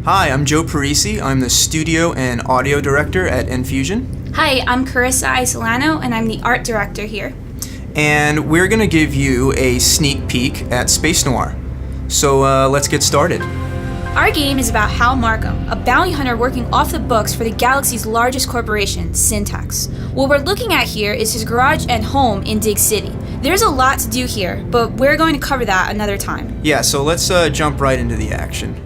Hi, I'm Joe Parisi. I'm the studio and audio director at Infusion. Hi, I'm Carissa Isolano, and I'm the art director here. And we're going to give you a sneak peek at Space Noir. So let's get started. Our game is about Hal Markham, a bounty hunter working off the books for the galaxy's largest corporation, Syntax. What we're looking at here is his garage and home in Dig City. There's a lot to do here, but we're going to cover that another time. Yeah, so let's jump right into the action.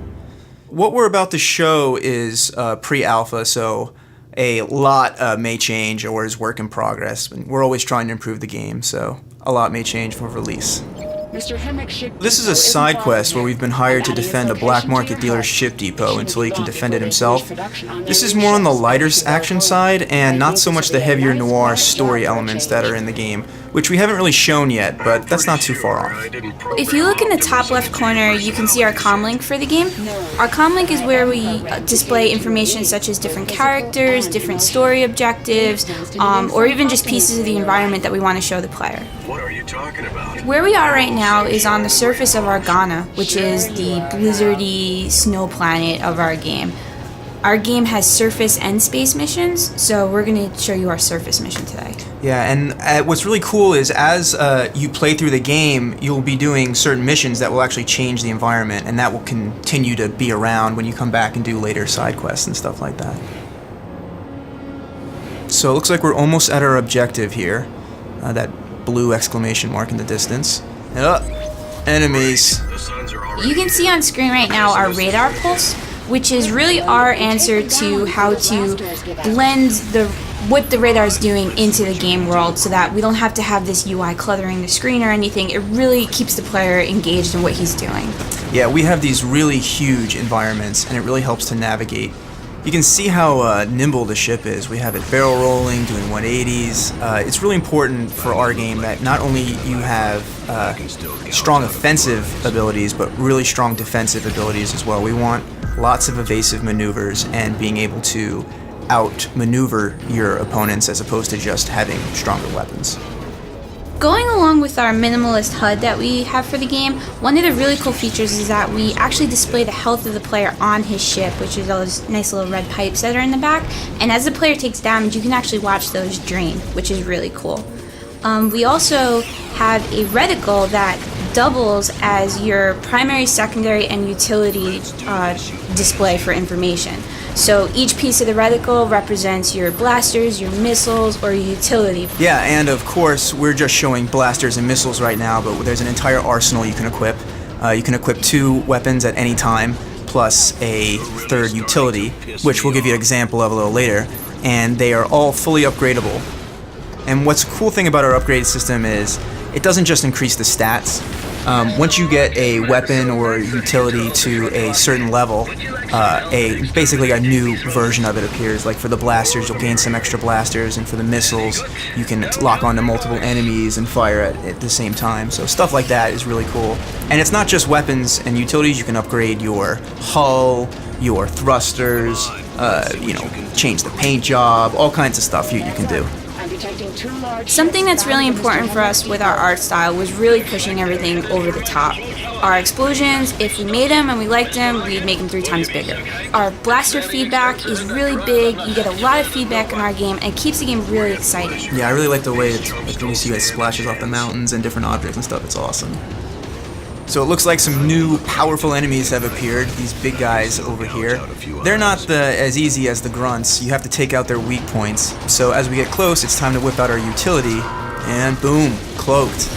What we're about to show is pre-alpha, so a lot may change or is work in progress. We're always trying to improve the game, so a lot may change for release. This is a side quest where we've been hired to defend a black market dealer's ship depot until he can defend it himself. This is more on the lighter action side and not so much the heavier noir story elements that are in the game, which we haven't really shown yet, but that's not too far off. If you look in the top left corner, you can see our comlink for the game. Our comlink is where we display information such as different characters, different story objectives, or even just pieces of the environment that we want to show the player. What are you talking about? Where we are right now is on the surface of Argana, which is the blizzardy snow planet of our game. Our game has surface and space missions, so we're going to show you our surface mission today. Yeah, and what's really cool is as you play through the game, you'll be doing certain missions that will actually change the environment, and that will continue to be around when you come back and do later side quests and stuff like that. So it looks like we're almost at our objective here, that blue exclamation mark in the distance. Enemies. You can see on screen right now our radar pulse, which is really our answer to how to blend what the radar is doing into the game world so that we don't have to have this UI cluttering the screen or anything. It really keeps the player engaged in what he's doing. Yeah, we have these really huge environments and it really helps to navigate. You can see how nimble the ship is. We have it barrel rolling, doing 180s. It's really important for our game that not only you have strong offensive abilities, but really strong defensive abilities as well. We want lots of evasive maneuvers and being able to outmaneuver your opponents as opposed to just having stronger weapons. Going along with our minimalist HUD that we have for the game, one of the really cool features is that we actually display the health of the player on his ship, which is those nice little red pipes that are in the back. And as the player takes damage, you can actually watch those drain, which is really cool. We also have a reticle that doubles as your primary, secondary, and utility display for information. So each piece of the reticle represents your blasters, your missiles, or your utility. Yeah, and of course, we're just showing blasters and missiles right now, but there's an entire arsenal you can equip. You can equip 2 weapons at any time, plus a third utility, which we'll give you an example of a little later, and they are all fully upgradable. And what's a cool thing about our upgrade system is it doesn't just increase the stats. Once you get a weapon or utility to a certain level, basically a new version of it appears. Like for the blasters, you'll gain some extra blasters, and for the missiles, you can lock onto multiple enemies and fire at the same time. So stuff like that is really cool. And it's not just weapons and utilities. You can upgrade your hull, your thrusters, change the paint job, all kinds of stuff you can do. Something that's really important for us with our art style was really pushing everything over the top. Our explosions, if we made them and we liked them, we'd make them 3 times bigger. Our blaster feedback is really big. You get a lot of feedback in our game, and it keeps the game really exciting. Yeah, I really like the way when you see it splashes off the mountains and different objects and stuff. It's awesome. So it looks like some new powerful enemies have appeared, these big guys over here. They're not as easy as the grunts. You have to take out their weak points. So as we get close, it's time to whip out our utility, and boom, cloaked.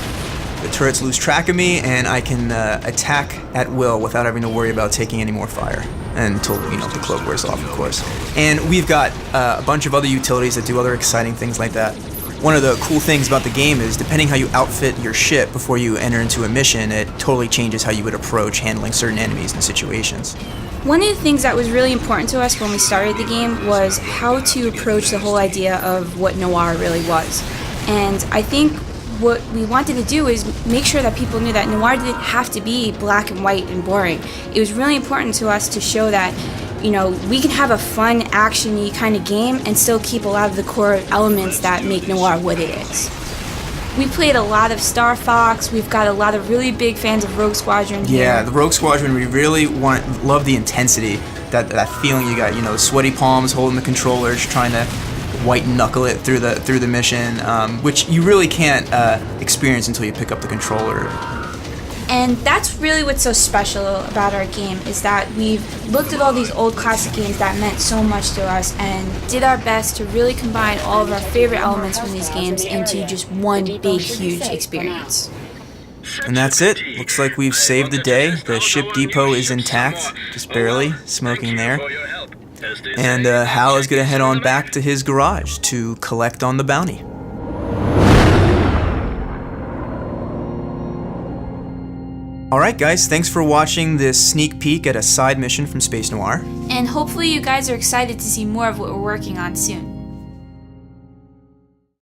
The turrets lose track of me, and I can attack at will without having to worry about taking any more fire. Until, the cloak wears off, of course. And we've got a bunch of other utilities that do other exciting things like that. One of the cool things about the game is depending how you outfit your ship before you enter into a mission, it totally changes how you would approach handling certain enemies and situations. One of the things that was really important to us when we started the game was how to approach the whole idea of what Noir really was. And I think what we wanted to do is make sure that people knew that Noir didn't have to be black and white and boring. It was really important to us to show that we can have a fun, action-y kind of game and still keep a lot of the core elements that make Noir what it is. We played a lot of Star Fox. We've got a lot of really big fans of Rogue Squadron here. Yeah, the Rogue Squadron, we really love the intensity that feeling you got, you know, sweaty palms holding the controllers, trying to white knuckle it through the mission, which you really can't experience until you pick up the controller. And that's really what's so special about our game, is that we've looked at all these old classic games that meant so much to us and did our best to really combine all of our favorite elements from these games into just one big, huge experience. And that's it. Looks like we've saved the day. The ship depot is intact, just barely, smoking there. And Hal is going to head on back to his garage to collect on the bounty. Alright guys, thanks for watching this sneak peek at a side mission from Space Noir. And hopefully you guys are excited to see more of what we're working on soon.